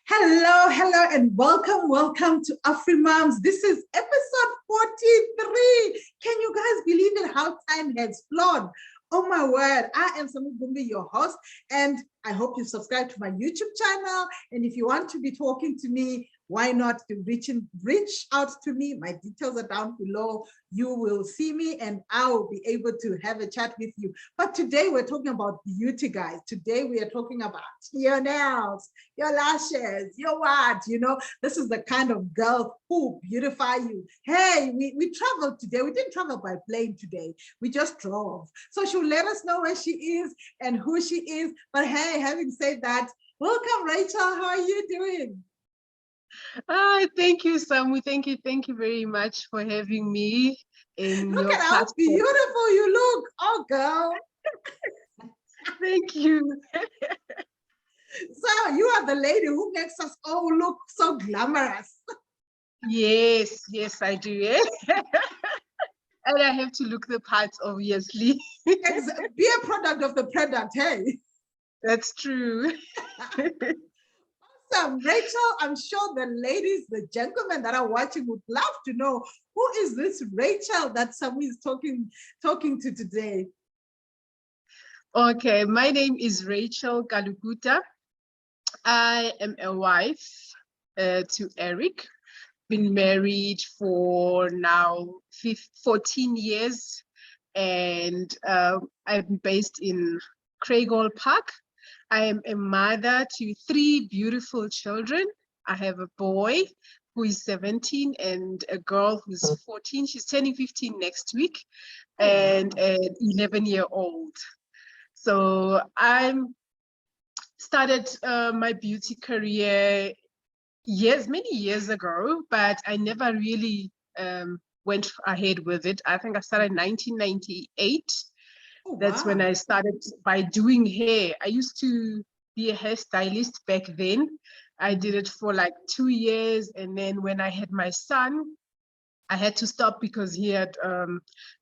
Hello, hello, and welcome to AfriMoms. This is episode 43. Can you guys believe it? How time has flown? Oh my word, I am Sami Bumbi, your host, and I hope you subscribe to my YouTube channel. And if you want to be talking to me, why not reach out to me? My details are down below. You will see me and I will be able to have a chat with you. But today we're talking about beauty, guys. Today we are talking about your nails, your lashes, your what, this is the kind of girl who beautify you. Hey, we traveled today. We didn't travel by plane today. We just drove. So she'll let us know where she is and who she is. But hey, having said that, welcome, Rachel. How are you doing? Thank you, Samu. Thank you very much for having me in Look your at how platform. beautiful you look. Oh, girl. Thank you. So you are the lady who makes us all look so glamorous. Yes, I do. Yes. And I have to look the part, obviously. Be a product of the product, hey. That's true. Awesome. Rachel, I'm sure the ladies, the gentlemen that are watching would love to know, who is this Rachel that Samu is talking to today? Okay, my name is Rachel Galuguta. I am a wife to Eric. Been married for now 14 years, and I'm based in Craighall Park. I am a mother to 3 beautiful children. I have a boy who is 17 and a girl who's 14. She's turning 15 next week, and an 11-year-old. So I started my beauty career many years ago, but I never really went ahead with it. I think I started in 1998. Oh, That's when I started by doing hair. I used to be a hairstylist back then. I did it for like 2 years. And then when I had my son, I had to stop because he had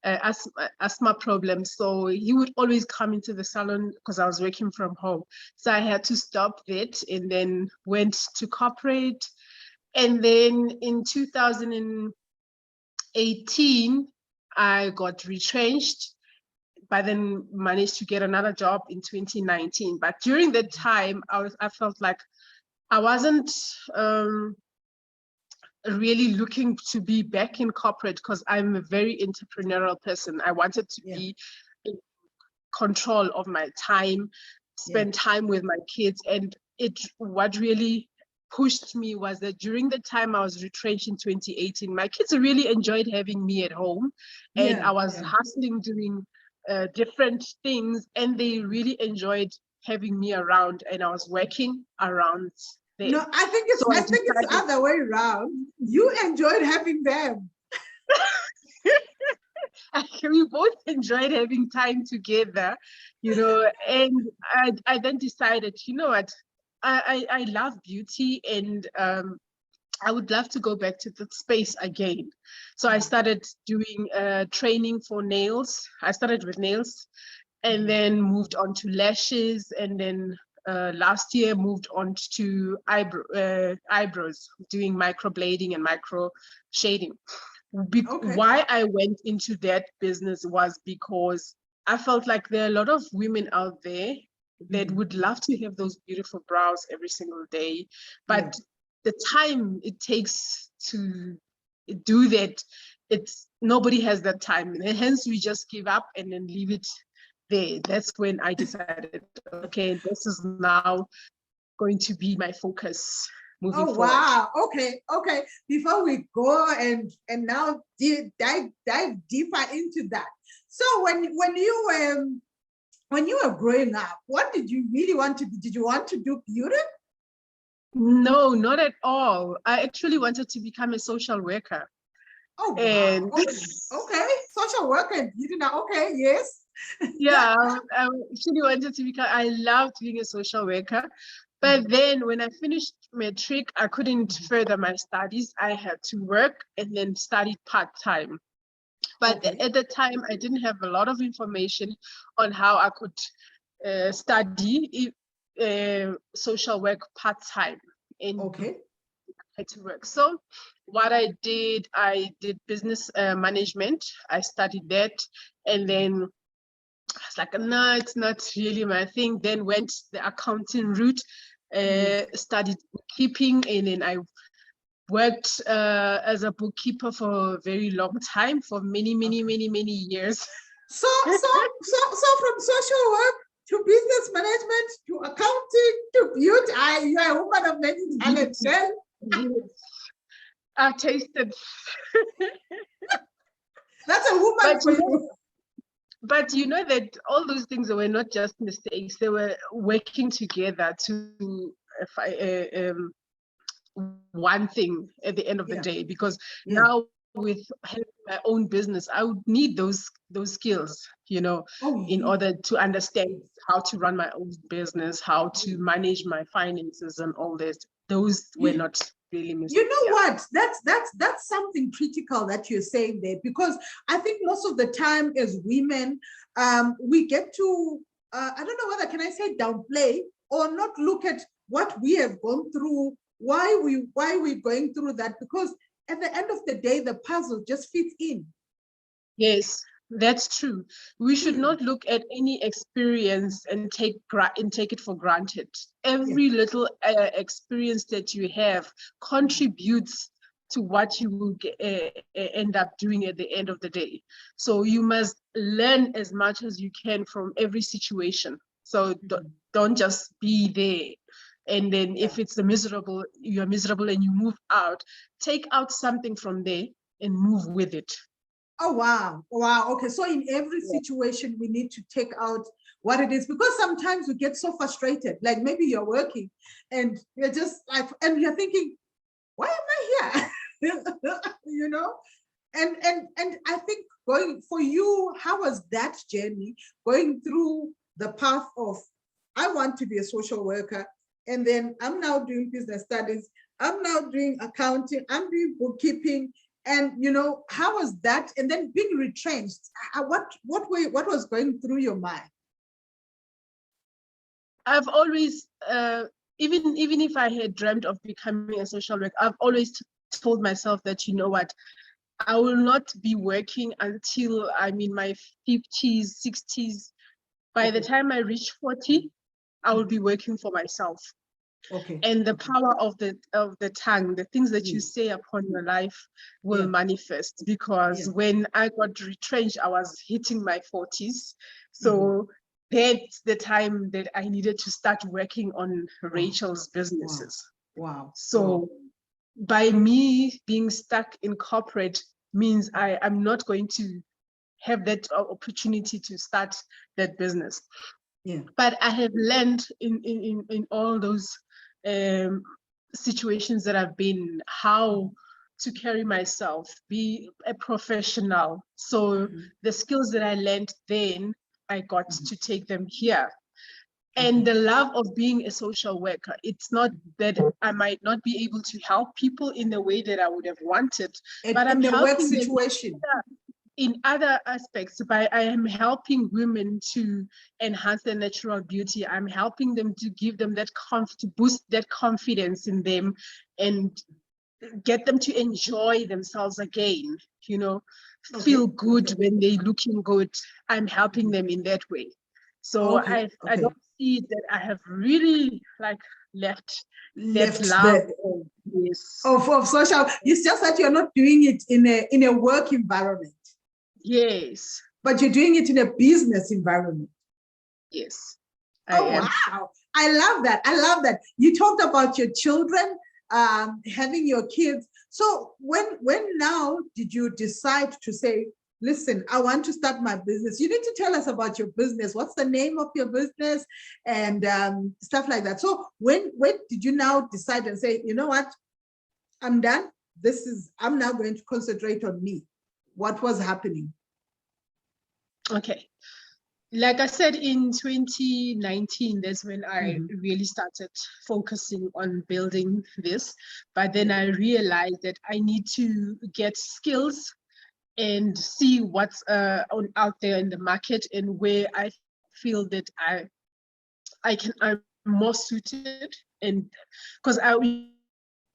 asthma problems. So he would always come into the salon because I was working from home. So I had to stop that and then went to corporate. And then in 2018, I got retrenched, but then managed to get another job in 2019. But during that time, I felt like I wasn't really looking to be back in corporate because I'm a very entrepreneurial person. I wanted to be in control of my time, spend time with my kids. And what really pushed me was that during the time I was retrenched in 2018, my kids really enjoyed having me at home, and I was hustling, doing different things, and they really enjoyed having me around, and I was working around them. No, I think it's the other way around. You enjoyed having them. We both enjoyed having time together, and I then decided, you know what, I love beauty, and I would love to go back to that space again. So I started doing training for nails. I started with nails and then moved on to lashes, and then last year moved on to eyebrows, doing microblading and micro shading. Why I went into that business was because I felt like there are a lot of women out there that would love to have those beautiful brows every single day, but the time it takes to do that, nobody has that time, and hence we just give up and then leave it there. That's when I decided, okay, this is now going to be my focus moving forward. Wow. Okay. Before we go and now dive deeper into that. So when you were growing up, what did you really want to do? Did you want to do beauty? No, not at all. I actually wanted to become a social worker. Oh, wow. And okay. Social worker and beauty now. Okay, yes. Yeah, I actually wanted to become, I loved being a social worker. But then when I finished matric, I couldn't further my studies. I had to work and then study part-time. But at the time, I didn't have a lot of information on how I could study social work part-time. and Okay. had to work. So what I did business management. I studied that, and then I was like, no, it's not really my thing. Then went the accounting route, studied bookkeeping, and then I worked as a bookkeeper for a very long time, for many years. So from social work to business management to accounting to beauty, you are a woman of many talents, girl. I tasted. That's a woman for you. But you know that all those things were not just mistakes; they were working together to one thing at the end of the day. Because now, with having my own business, I would need those skills, in order to understand how to run my own business, how to manage my finances, and all this. Those were not really mistakes. You know what? That's something critical that you're saying there, because I think most of the time as women, we get to I don't know whether can I say downplay or not look at what we have gone through, why we're going through that, because at the end of the day, the puzzle just fits in. Yes, that's true. We should not look at any experience and take it for granted. Every little experience that you have contributes to what you will end up doing at the end of the day. So you must learn as much as you can from every situation. So don't just be there. And then if it's you're miserable and you move out, take out something from there and move with it. Oh, wow. Okay. So in every situation, we need to take out what it is, because sometimes we get so frustrated. Like maybe you're working and you're just like, and you're thinking, why am I here? And I think going for you, how was that journey going through the path of, I want to be a social worker, and then I'm now doing business studies, I'm now doing accounting, I'm doing bookkeeping, and how was that? And then being retrenched, what was going through your mind? I've always, even if I had dreamt of becoming a social worker, I've always told myself that, you know what, I will not be working until I'm in my 50s, 60s. By the time I reach 40, I will be working for myself. Okay. And the power of the tongue, the things that you say upon your life will manifest. Because when I got retrenched, I was hitting my 40s. So that's the time that I needed to start working on Rachel's businesses. Wow. So by me being stuck in corporate means I'm not going to have that opportunity to start that business. But I have learned in all those situations that I've been, how to carry myself, be a professional. So the skills that I learned then, I got to take them here. And the love of being a social worker, it's not that I might not be able to help people in the way that I would have wanted, but I'm helping work situation. In other aspects. I am helping women to enhance their natural beauty. I'm helping them to give them that to boost that confidence in them and get them to enjoy themselves again, feel good when they're looking good. I'm helping them in that way. So I don't see that I have really left that love of social. It's just that you're not doing it in a work environment. Yes. But you're doing it in a business environment. Yes. Wow. I love that. You talked about your children, having your kids. So when now did you decide to say, listen, I want to start my business? You need to tell us about your business. What's the name of your business and stuff like that. So when did you now decide and say, you know what, I'm done. I'm now going to concentrate on me. What was happening? Okay. Like I said, in 2019, that's when I really started focusing on building this. But then I realized that I need to get skills and see what's out there in the market and where I feel that I'm more suited. And because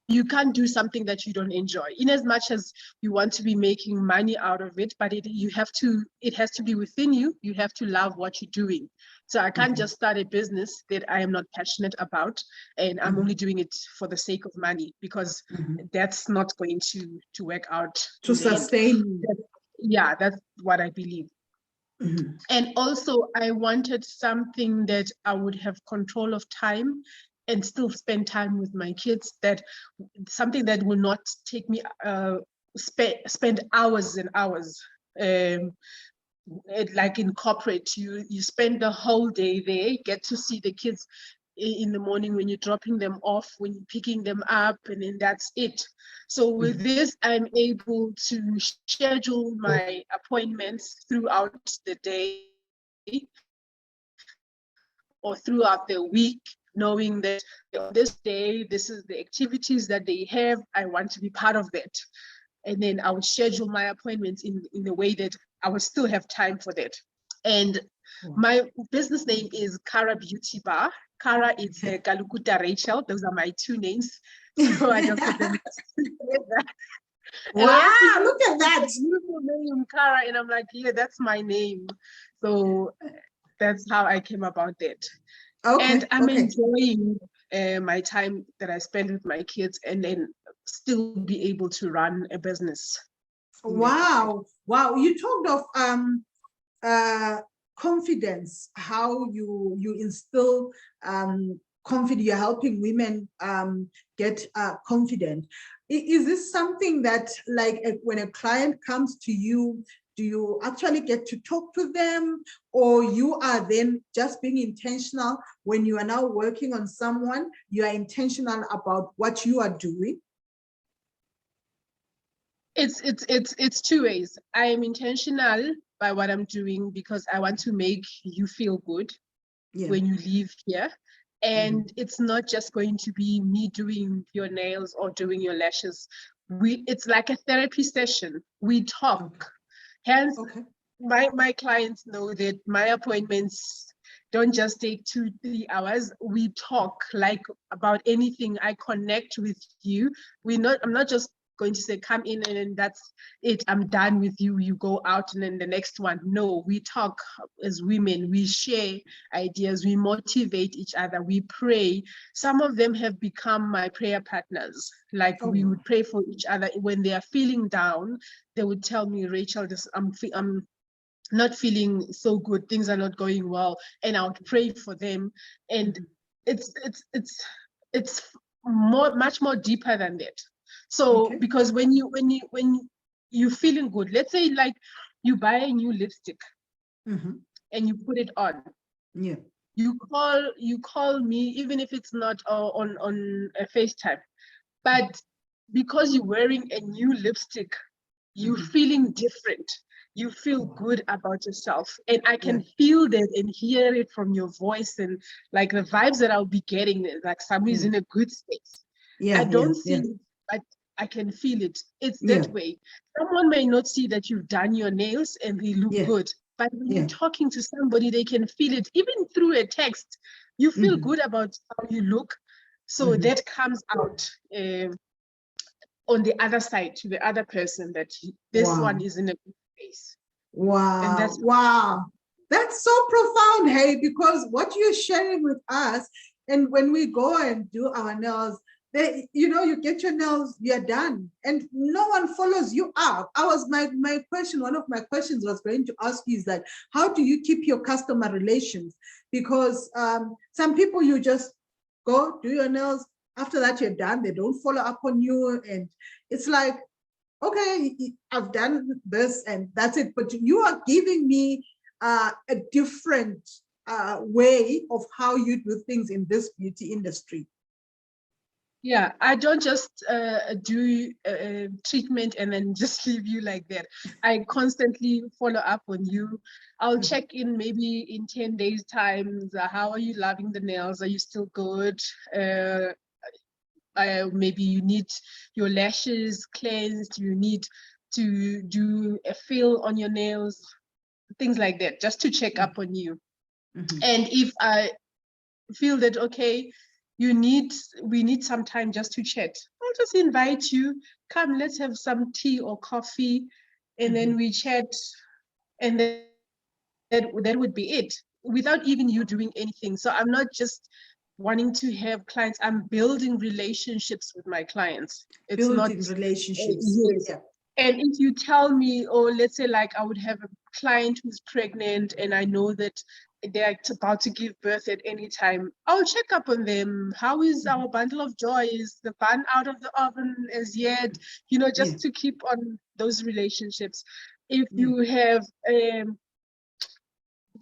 you can't do something that you don't enjoy. In as much as you want to be making money out of it, but it has to be within you. You have to love what you're doing. So I can't just start a business that I am not passionate about, and I'm only doing it for the sake of money, because that's not going to work out to sustain. Yeah, that's what I believe. And also, I wanted something that I would have control of time and still spend time with my kids, that something that will not take me spend hours and hours. Like in corporate, you spend the whole day there, get to see the kids in the morning when you're dropping them off, when you're picking them up, and then that's it. So with this, I'm able to schedule my appointments throughout the day or throughout the week, knowing that on this day, this is the activities that they have. I want to be part of that. And then I would schedule my appointments in a way that I would still have time for that. And my business name is Kara Beauty Bar. Kara is Galukuta Rachel. Those are my two names. So I just put them together. Wow, look at that. Beautiful name, Kara. And I'm like, yeah, that's my name. So that's how I came about that. And I'm enjoying my time that I spend with my kids, and then still be able to run a business. Wow. You talked of confidence, how you instill confidence. You're helping women get confident. Is this something that, like, when a client comes to you, do you actually get to talk to them, or you are then just being intentional when you are now working on someone? You are intentional about what you are doing? It's two ways. I am intentional by what I'm doing because I want to make you feel good when you leave here. And it's not just going to be me doing your nails or doing your lashes. It's like a therapy session. We talk. Hence, my clients know that my appointments don't just take 2-3 hours. We talk like about anything. I connect with you. I'm not just going to say, come in and then that's it, I'm done with you, you go out and then the next one. No, we talk as women, we share ideas, we motivate each other, we pray. Some of them have become my prayer partners. Like we would pray for each other. When they are feeling down, they would tell me, Rachel, I'm not feeling so good, things are not going well, and I would pray for them. And it's much more deeper than that. So because when you're feeling good, let's say like you buy a new lipstick and you put it on, you call me, even if it's not on a FaceTime, but because you're wearing a new lipstick, you're feeling different. You feel good about yourself, and I can feel that and hear it from your voice, and like the vibes that I'll be getting, like somebody's in a good space. I don't see it, but I can feel it. It's that way. Someone may not see that you've done your nails and they look good, but when you're talking to somebody, they can feel it. Even through a text, you feel good about how you look. So that comes out on the other side to the other person, that this one is in a good space. Wow. That's so profound, hey, because what you're sharing with us, and when we go and do our nails, you get your nails, you're done, and no one follows you up. My question, one of my questions was going to ask you is that, how do you keep your customer relations? Because some people, you just go do your nails, after that you're done, they don't follow up on you, and it's like, okay, I've done this and that's it. But you are giving me a different way of how you do things in this beauty industry. Yeah, I don't just do treatment and then just leave you like that. I constantly follow up on you. I'll check in maybe in 10 days time. How are you loving the nails? Are you still good? Maybe you need your lashes cleansed, you need to do a fill on your nails, things like that, just to check up on you. And if I feel that, okay, we need some time just to chat, I'll just invite you. Come, let's have some tea or coffee, and then we chat, and then that would be it, without even you doing anything. So I'm not just wanting to have clients, I'm building relationships with my clients. It's not Building relationships. yes. Yeah. And if you tell me, or let's say like I would have a client who's pregnant and I know that they're about to give birth at any time, I'll check up on them. How is our bundle of joy? Is the bun out of the oven as yet? You know, just to keep on those relationships. If you have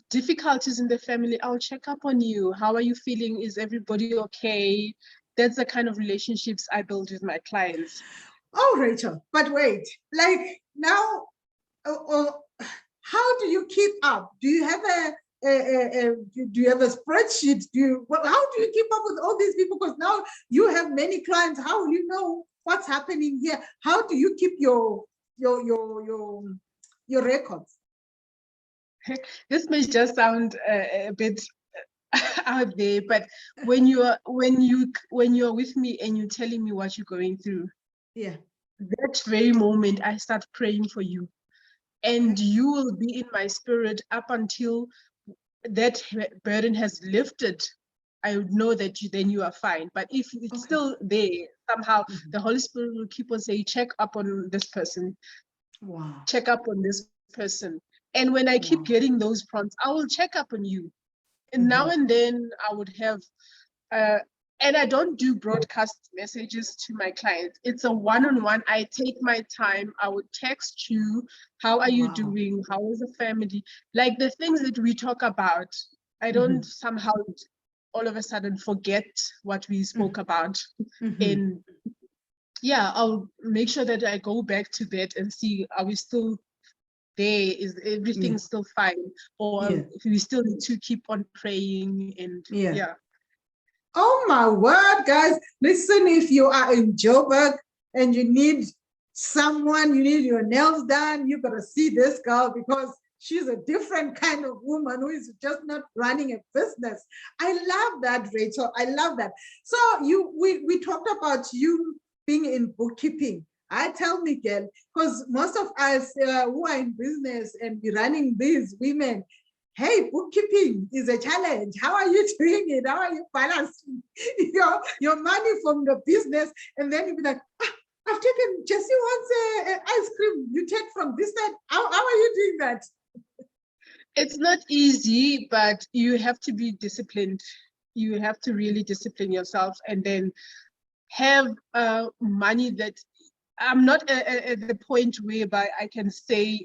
difficulties in the family, I'll check up on you. How are you feeling? Is everybody okay? That's the kind of relationships I build with my clients. Oh, Rachel, but wait, like now, how do you keep up? Do you have do you have a spreadsheet? How do you keep up with all these people? Because now you have many clients. How will you know what's happening here? How do you keep your records? This may just sound a bit out there, but when you're with me and you're telling me what you're going through, that very moment I start praying for you, and you will be in my spirit up until that burden has lifted. I would know that then you are fine. But if it's still there, somehow the Holy Spirit will keep on saying, check up on this person. Wow. Check up on this person. And when I keep getting those prompts, I will check up on you. And now and then I would have, and I don't do broadcast messages to my clients. It's a one-on-one. I take my time. I would text you. How are you doing? How is the family? Like the things that we talk about, I don't somehow all of a sudden forget what we spoke about. And yeah, I'll make sure that I go back to that and see, are we still there? Is everything still fine? Or if we still need to keep on praying and Oh my word, guys. Listen, if you are in Joburg and you need someone, you need your nails done, you gotta see this girl, because she's a different kind of woman who is just not running a business. I love that, Rachel. I love that. So we talked about you being in bookkeeping. I tell Miguel, because most of us who are in business and be running these women, hey, bookkeeping is a challenge. How are you doing it? How are you balancing your money from the business? And then you'll be like, I've taken, Jesse wants ice cream. You take from this side. How are you doing that? It's not easy, but you have to be disciplined. You have to really discipline yourself, and then have money that I'm not at the point whereby I can say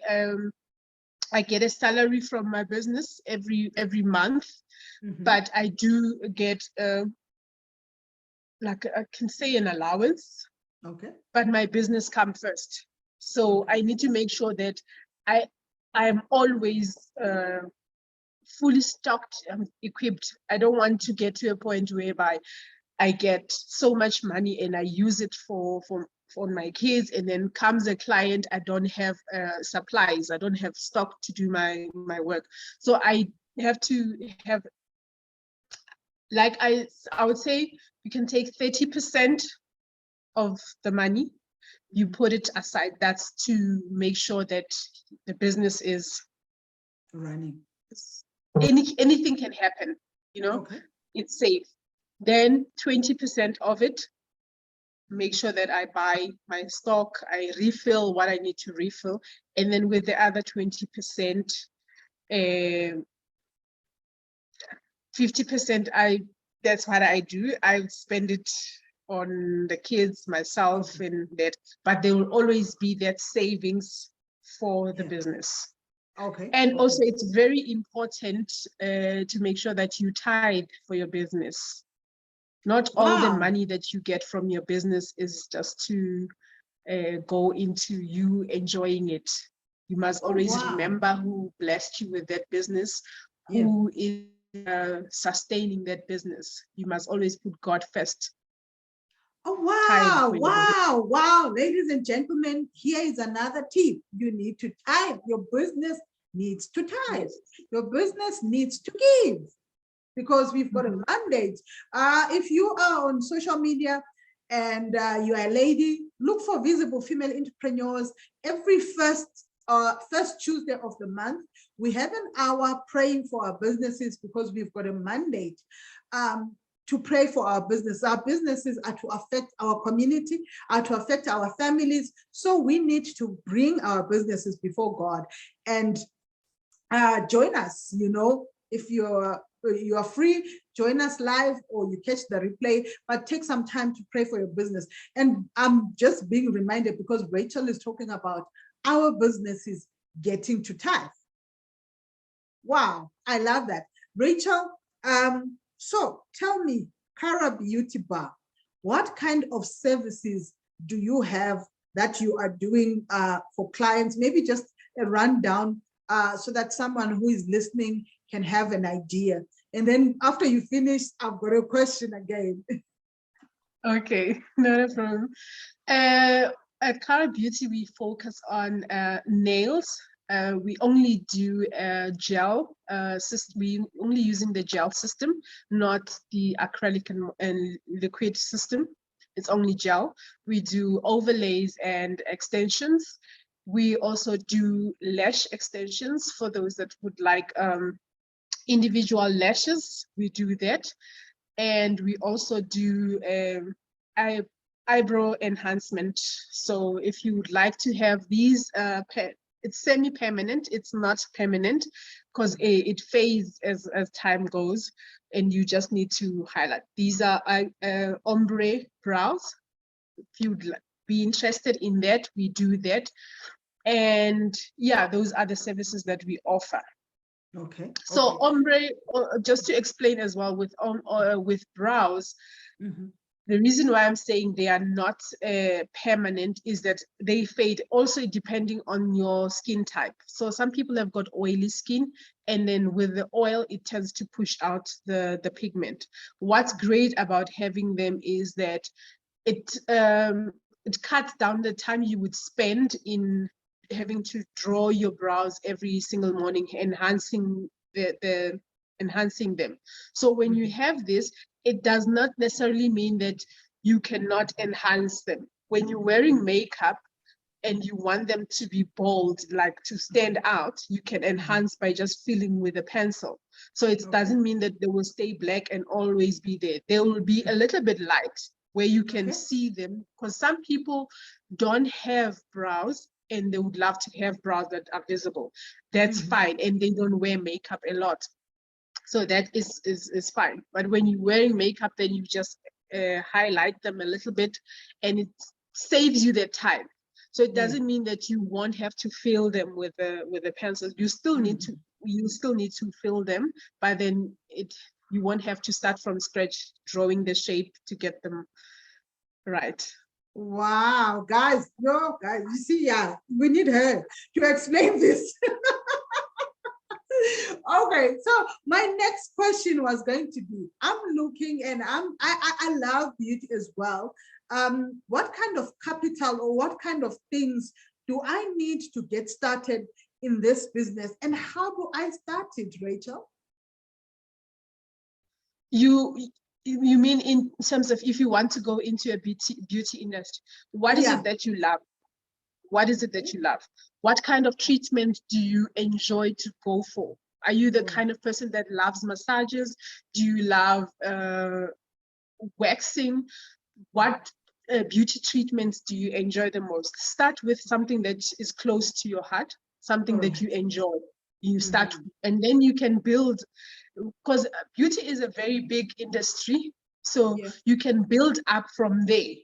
I get a salary from my business every month, but I do get like I can say an allowance. Okay. But my business comes first, so I need to make sure that I'm always fully stocked and equipped. I don't want to get to a point whereby I get so much money and I use it for my kids, and then comes a client, I don't have supplies, I don't have stock to do my work. So I have to have, like I would say, you can take 30% of the money, you put it aside. That's to make sure that the business is running. Anything can happen, it's safe. Then 20% of it, make sure that I buy my stock, I refill what I need to refill. And then with the other 20%, 50%, that's what I do. I spend it on the kids, myself, and that, but there will always be that savings for the business. Okay. And also it's very important to make sure that you tithe for your business. Not all the money that you get from your business is just to go into you enjoying it. You must always remember who blessed you with that business, who is sustaining that business. You must always put God first. Oh, wow. Ladies and gentlemen, here is another tip. You need to tithe. Your business needs to tithe. Your business needs to give, because we've got a mandate. If you are on social media and you are a lady, look for visible female entrepreneurs. Every first Tuesday of the month, we have an hour praying for our businesses, because we've got a mandate to pray for our business. Our businesses are to affect our community, are to affect our families. So we need to bring our businesses before God. And join us, if you are free, join us live, or you catch the replay, but take some time to pray for your business. And I'm just being reminded, because Rachel is talking about our businesses getting to tithe. Wow, I love that. Rachel, so tell me, Cara Beauty Bar, what kind of services do you have that you are doing for clients? Maybe just a rundown so that someone who is listening can have an idea. And then after you finish, I've got a question again. Okay, not a problem. At Cara Beauty, we focus on nails. We only do gel system. We only using the gel system, not the acrylic and liquid system. It's only gel. We do overlays and extensions. We also do lash extensions for those that would like individual lashes. We do that. And we also do eyebrow enhancement. So if you would like to have these, it's semi-permanent, it's not permanent, because it fades as time goes, and you just need to highlight. These are ombre brows. If you'd be interested in that, we do that. And yeah, those are the services that we offer. Okay. So ombre, just to explain as well, with brows, the reason why I'm saying they are not permanent is that they fade also depending on your skin type. So some people have got oily skin, and then with the oil, it tends to push out the pigment. What's great about having them is that it cuts down the time you would spend in having to draw your brows every single morning, enhancing enhancing them. So when you have this, it does not necessarily mean that you cannot enhance them. When you're wearing makeup and you want them to be bold, like to stand out, you can enhance by just filling with a pencil. So it doesn't mean that they will stay black and always be there. They will be a little bit light where you can see them, because some people don't have brows and they would love to have brows that are visible. That's fine, and they don't wear makeup a lot. So that is fine. But when you're wearing makeup, then you just highlight them a little bit, and it saves you the time. So it doesn't mean that you won't have to fill them with a pencil. You still need to fill them, but then you won't have to start from scratch drawing the shape to get them right. Wow, guys, you see, we need her to explain this. Okay, so my next question was going to be, I'm looking, and I love beauty as well. What kind of capital or what kind of things do I need to get started in this business, and how do I start it, Rachel? You mean in terms of if you want to go into a beauty industry, what is it that you love? What is it that you love? What kind of treatment do you enjoy to go for? Are you the kind of person that loves massages? Do you love waxing? What beauty treatments do you enjoy the most? Start with something that is close to your heart, something that you enjoy. You start, and then you can build, because beauty is a very big industry. So you can build up from there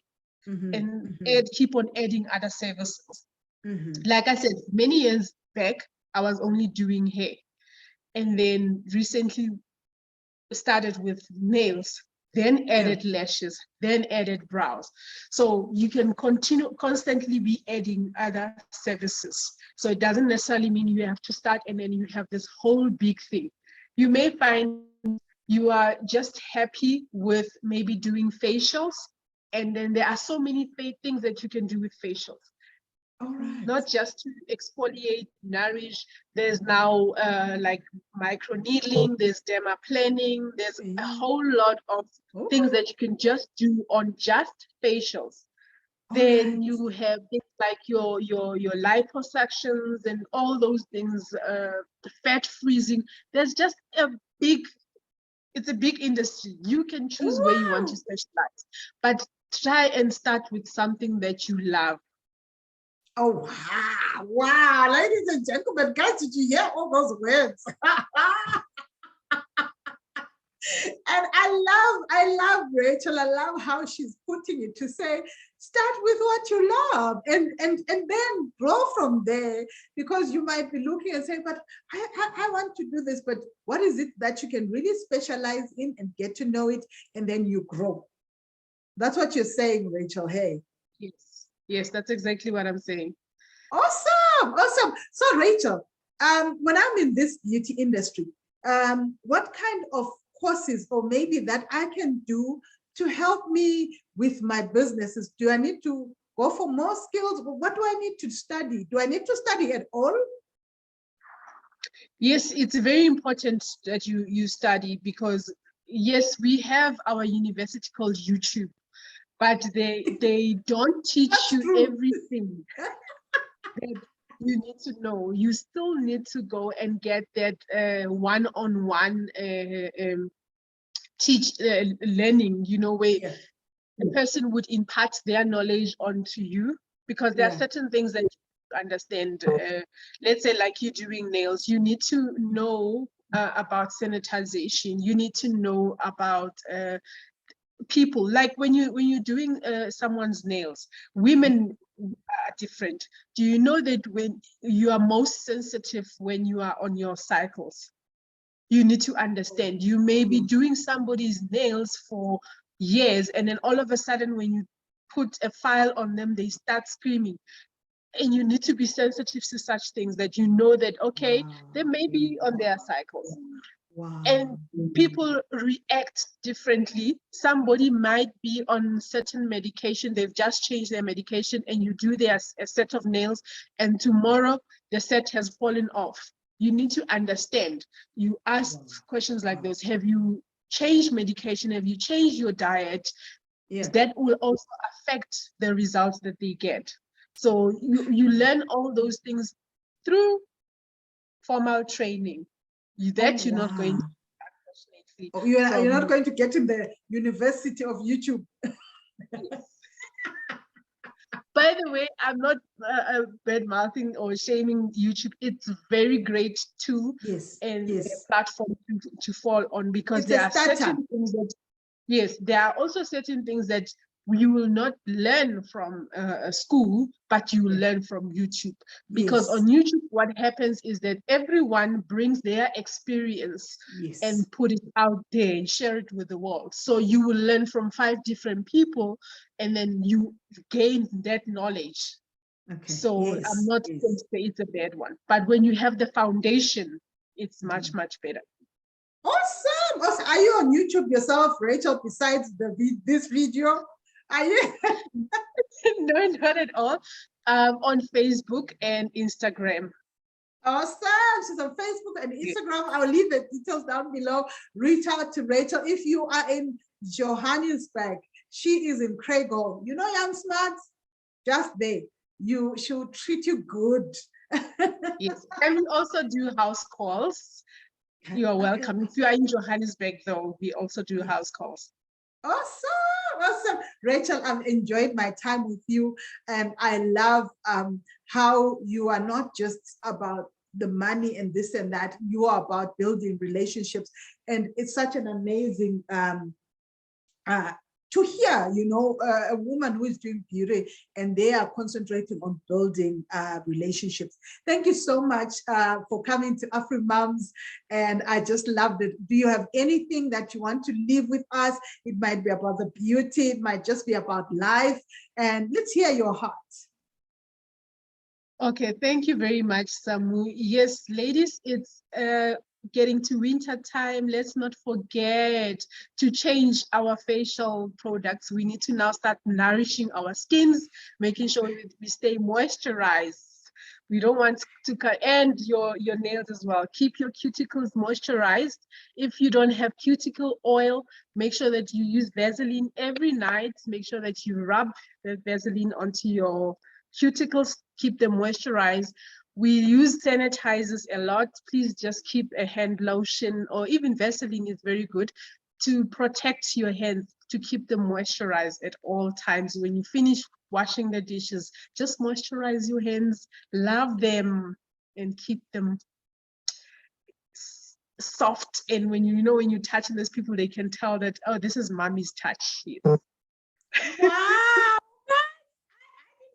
and keep on adding other services. Like I said, many years back, I was only doing hair. And then recently started with nails, then added lashes, then added brows. So you can constantly be adding other services. So it doesn't necessarily mean you have to start and then you have this whole big thing. You may find you are just happy with maybe doing facials, and then there are so many things that you can do with facials. All right. not just to exfoliate, nourish. There's now like micro needling, there's dermaplaning, there's a whole lot of things that you can just do on just facials. All Then right. you have things like your liposuctions and all those things, fat freezing. There's just it's a big industry. You can choose where you want to Wow. specialize, but try and start with something that you love. Oh, wow. Wow. Ladies and gentlemen, guys, did you hear all those words? And I love Rachel. I love how she's putting it to say, start with what you love and then grow from there, because you might be looking and say, but I want to do this, but what is it that you can really specialize in and get to know it, and then you grow. That's what you're saying, Rachel. Hey. Yes, that's exactly what I'm saying. Awesome. Awesome. So Rachel, when I'm in this beauty industry, what kind of courses or maybe that I can do to help me with my businesses? Do I need to go for more skills? What do I need to study? Do I need to study at all? Yes, it's very important that you study, because yes, we have our university called YouTube, but they don't teach That's you true. everything that you need to know. You still need to go and get that one-on-one learning, where the person would impart their knowledge onto you, because there are certain things that you understand. Let's say like you're doing nails, you need to know about sanitization. You need to know about people. Like when you're doing someone's nails, women are different. Do you know that when you are most sensitive when you are on your cycles? You need to understand. You may be doing somebody's nails for years, and then all of a sudden when you put a file on them, they start screaming. And you need to be sensitive to such things, that you know that, okay, they may be on their cycles. Wow. And people react differently. Somebody might be on certain medication, they've just changed their medication, and you do a set of nails, and tomorrow the set has fallen off. You need to understand. You ask questions like those. Have you changed medication? Have you changed your diet? That will also affect the results that they get. So you learn all those things through formal training. You're not going to, unfortunately. You're not going to get in the University of YouTube. By the way, I'm not bad-mouthing or shaming YouTube. It's a very great tool and a platform to fall on, because there are certain things that, there are also certain things that you will not learn from a school, but you will learn from YouTube. Because on YouTube, what happens is that everyone brings their experience and put it out there and share it with the world. So you will learn from 5 different people, and then you gain that knowledge. So I'm not going to say it's a bad one, but when you have the foundation, it's much, much better. Awesome. Awesome. Are you on YouTube yourself, Rachel, besides this video? Are you? No, not at all. On Facebook and Instagram. Awesome. She's on Facebook and Instagram. I'll leave the details down below. Reach out to Rachel. If you are in Johannesburg, she is in Craigall. You know, Young Smarts, just there. She'll treat you good. Yes. And we also do house calls. You are welcome. If you are in Johannesburg, though, we also do house calls. Awesome. Awesome. Rachel, I've enjoyed my time with you, and I love how you are not just about the money and this and that. You are about building relationships, and it's such an amazing to hear, you know, a woman who is doing beauty and they are concentrating on building relationships. Thank you so much for coming to AfriMoms, and I just loved it. Do you have anything that you want to leave with us? It might be about the beauty, it might just be about life, and let's hear your heart. Okay, thank you very much, Samu. Yes, ladies, it's getting to winter time, let's not forget to change our facial products. We need to now start nourishing our skins, making sure we stay moisturized. We don't want to and your nails as well. Keep your cuticles moisturized. If you don't have cuticle oil, make sure that you use Vaseline every night. Make sure that you rub the Vaseline onto your cuticles, keep them moisturized. We use sanitizers a lot. Please just keep a hand lotion, or even Vaseline is very good to protect your hands, to keep them moisturized at all times. When you finish washing the dishes, just moisturize your hands, love them, and keep them soft. And when when you touch those people, they can tell that, oh, this is mommy's touch. Wow.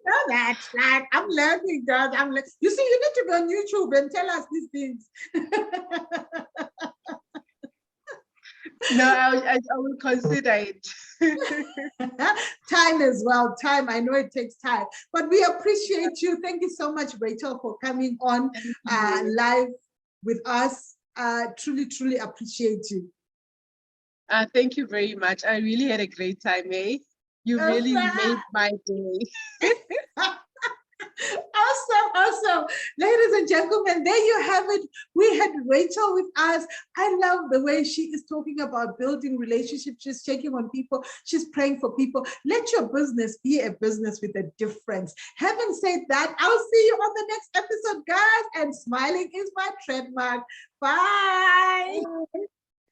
Know that, like, I'm learning, God. You see, you need to go on YouTube and tell us these things. No, I will consider it. Time as well. Time. I know it takes time, but we appreciate you. Thank you so much, Rachel, for coming on live with us. Truly, truly appreciate you. Thank you very much. I really had a great time, eh? You really made my day. Awesome. Ladies and gentlemen, there you have it. We had Rachel with us. I love the way she is talking about building relationships. She's checking on people. She's praying for people. Let your business be a business with a difference. Having said that, I'll see you on the next episode, guys. And smiling is my trademark. Bye.